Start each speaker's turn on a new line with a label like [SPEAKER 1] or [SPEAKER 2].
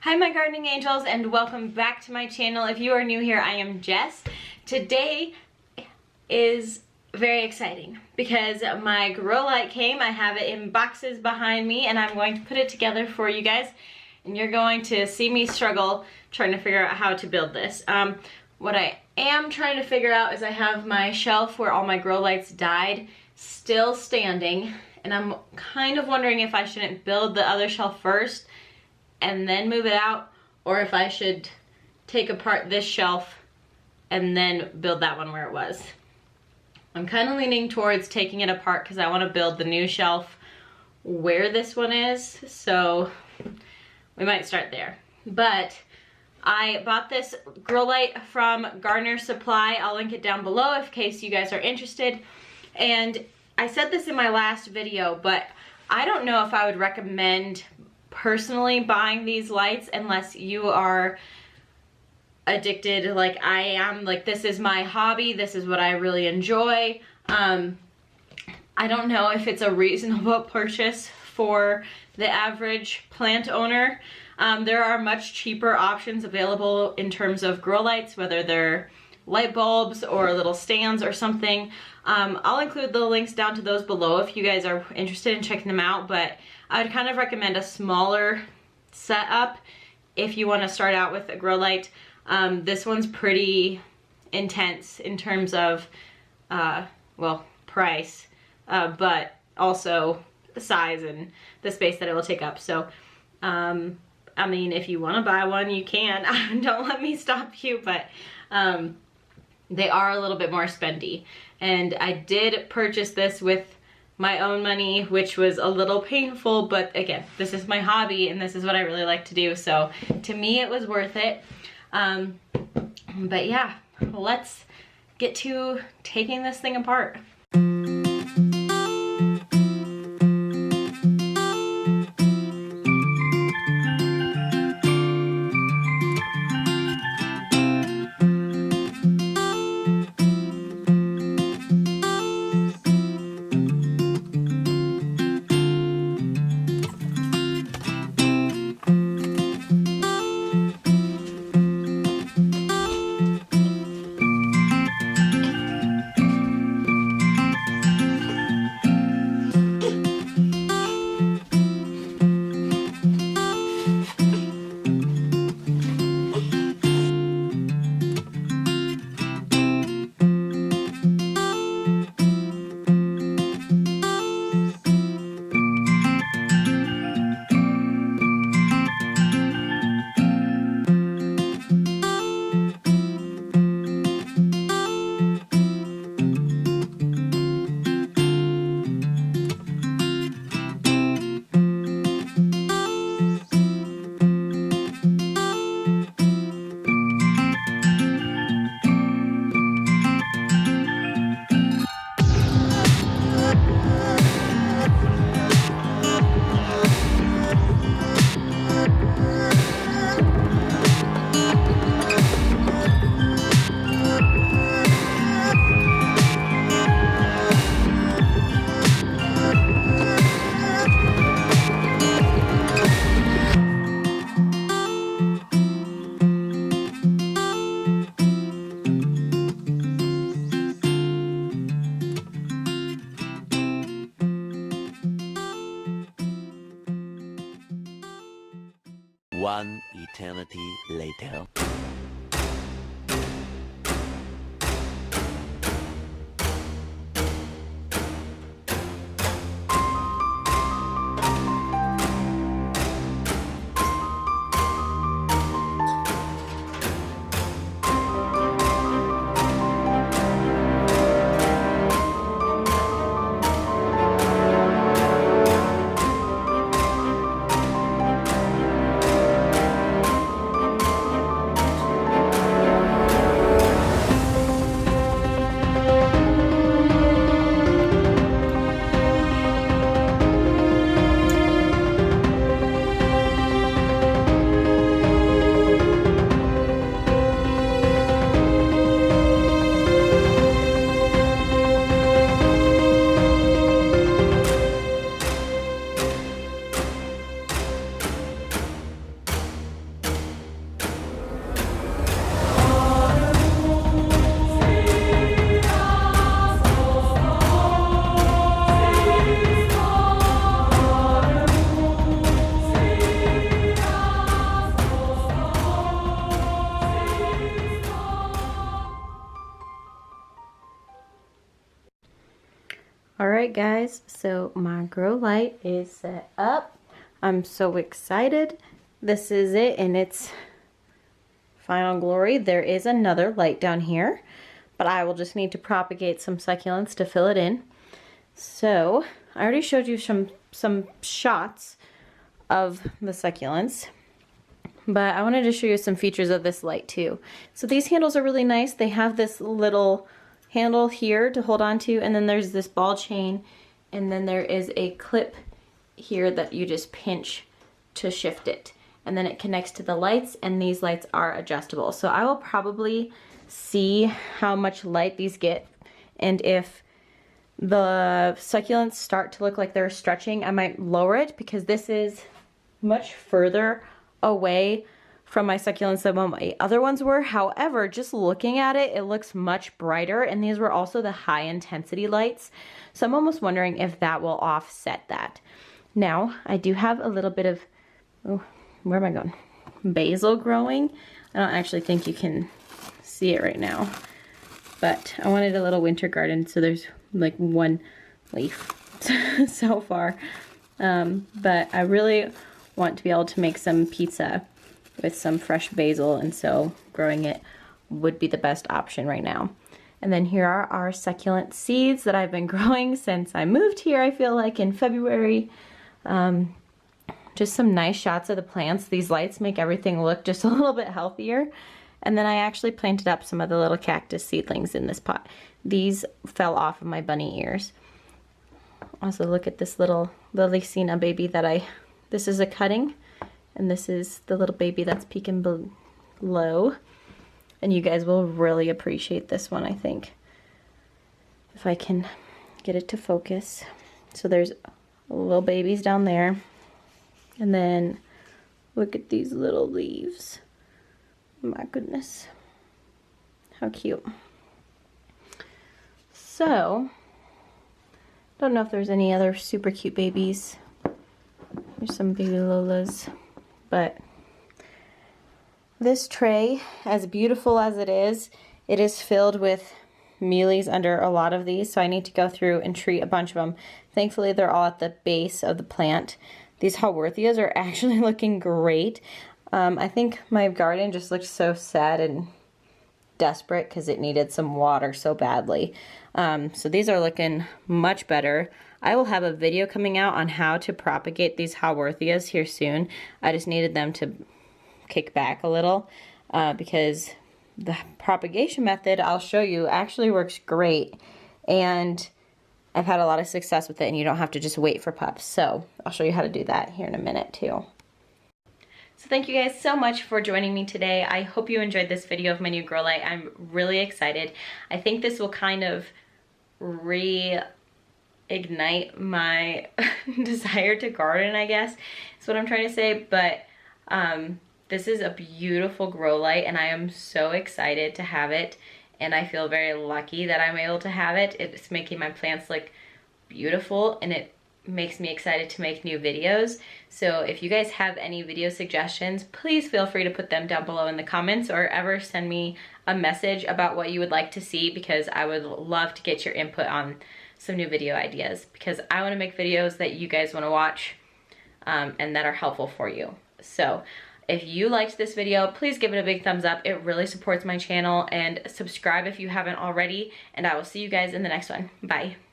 [SPEAKER 1] Hi my gardening angels, and welcome back to my channel. If you are new here, I am Jess. Today is very exciting because my grow light came. I have it in boxes behind me and I'm going to put it together for you guys, and you're going to see me struggle trying to figure out how to build this. What I am trying to figure out is I have my shelf where all my grow lights died still standing, and I'm kind of wondering if I shouldn't build the other shelf first and then move it out, or if I should take apart this shelf and then build that one where it was. I'm kind of leaning towards taking it apart because I want to build the new shelf where this one is, so we might start there. But I bought this grow light from Gardener Supply. I'll link it down below in case you guys are interested. And I said this in my last video, but I don't know if I would recommend personally buying these lights unless you are addicted like I am. Like, this is my hobby, this is what I really enjoy. I don't know if it's a reasonable purchase for the average plant owner. There are much cheaper options available in terms of grow lights, whether they're light bulbs or little stands or something. I'll include the links down to those below if you guys are interested in checking them out, but I would kind of recommend a smaller setup if you want to start out with a grow light. This one's pretty intense in terms of, well, price, but also the size and the space that it will take up. So, I mean, if you want to buy one, you can. Don't let me stop you, but they are a little bit more spendy. And I did purchase this with my own money, which was a little painful, but again, this is my hobby and this is what I really like to do, so to me it was worth it. But yeah, let's get to taking this thing apart.
[SPEAKER 2] One eternity later.
[SPEAKER 1] Alright guys, so my grow light is set up. I'm so excited. This is it in its final glory. There is another light down here, but I will just need to propagate some succulents to fill it in. So I already showed you some shots of the succulents, but I wanted to show you some features of this light too. So these handles are really nice. They have this little handle here to hold on to, and then there's this ball chain, and then there is a clip here that you just pinch to shift it, and then it connects to the lights, and these lights are adjustable. So I will probably see how much light these get, and if the succulents start to look like they're stretching, I might lower it, because this is much further away from my succulents than my other ones were. However, just looking at it, it looks much brighter, and these were also the high intensity lights. So I'm almost wondering if that will offset that. Now, I do have a little bit of, oh, where am I going? Basil growing. I don't actually think you can see it right now, but I wanted a little winter garden, so there's like one leaf so far. But I really want to be able to make some pizza with some fresh basil, and so growing it would be the best option right now. And then here are our succulent seeds that I've been growing since I moved here, I feel like in February. Just some nice shots of the plants. These lights make everything look just a little bit healthier. And then I actually planted up some of the little cactus seedlings in this pot. These fell off of my bunny ears. Also, look at this little Lillicina baby that this is a cutting, and this is the little baby that's peeking below. And you guys will really appreciate this one, I think, if I can get it to focus. So there's little babies down there, and then look at these little leaves. My goodness, how cute. So don't know if there's any other super cute babies. There's some baby Lolas, but this tray, as beautiful as it is filled with mealies under a lot of these, so I need to go through and treat a bunch of them. Thankfully, they're all at the base of the plant. These Haworthias are actually looking great. I think my garden just looked so sad and desperate because it needed some water so badly. So these are looking much better. I will have a video coming out on how to propagate these Haworthias here soon. I just needed them to kick back a little because the propagation method I'll show you actually works great, and I've had a lot of success with it, and you don't have to just wait for pups. So I'll show you how to do that here in a minute too. So thank you guys so much for joining me today. I hope you enjoyed this video of my new grow light. I'm really excited. I think this will kind of reignite my desire to garden, I guess is what I'm trying to say. But this is a beautiful grow light, and I am so excited to have it, and I feel very lucky that I'm able to have it. It's making my plants look beautiful, and it makes me excited to make new videos. So if you guys have any video suggestions, please feel free to put them down below in the comments, or ever send me a message about what you would like to see, because I would love to get your input on some new video ideas, because I want to make videos that you guys want to watch and that are helpful for you. So if you liked this video, please give it a big thumbs up. It really supports my channel, and subscribe if you haven't already, and I will see you guys in the next one. Bye.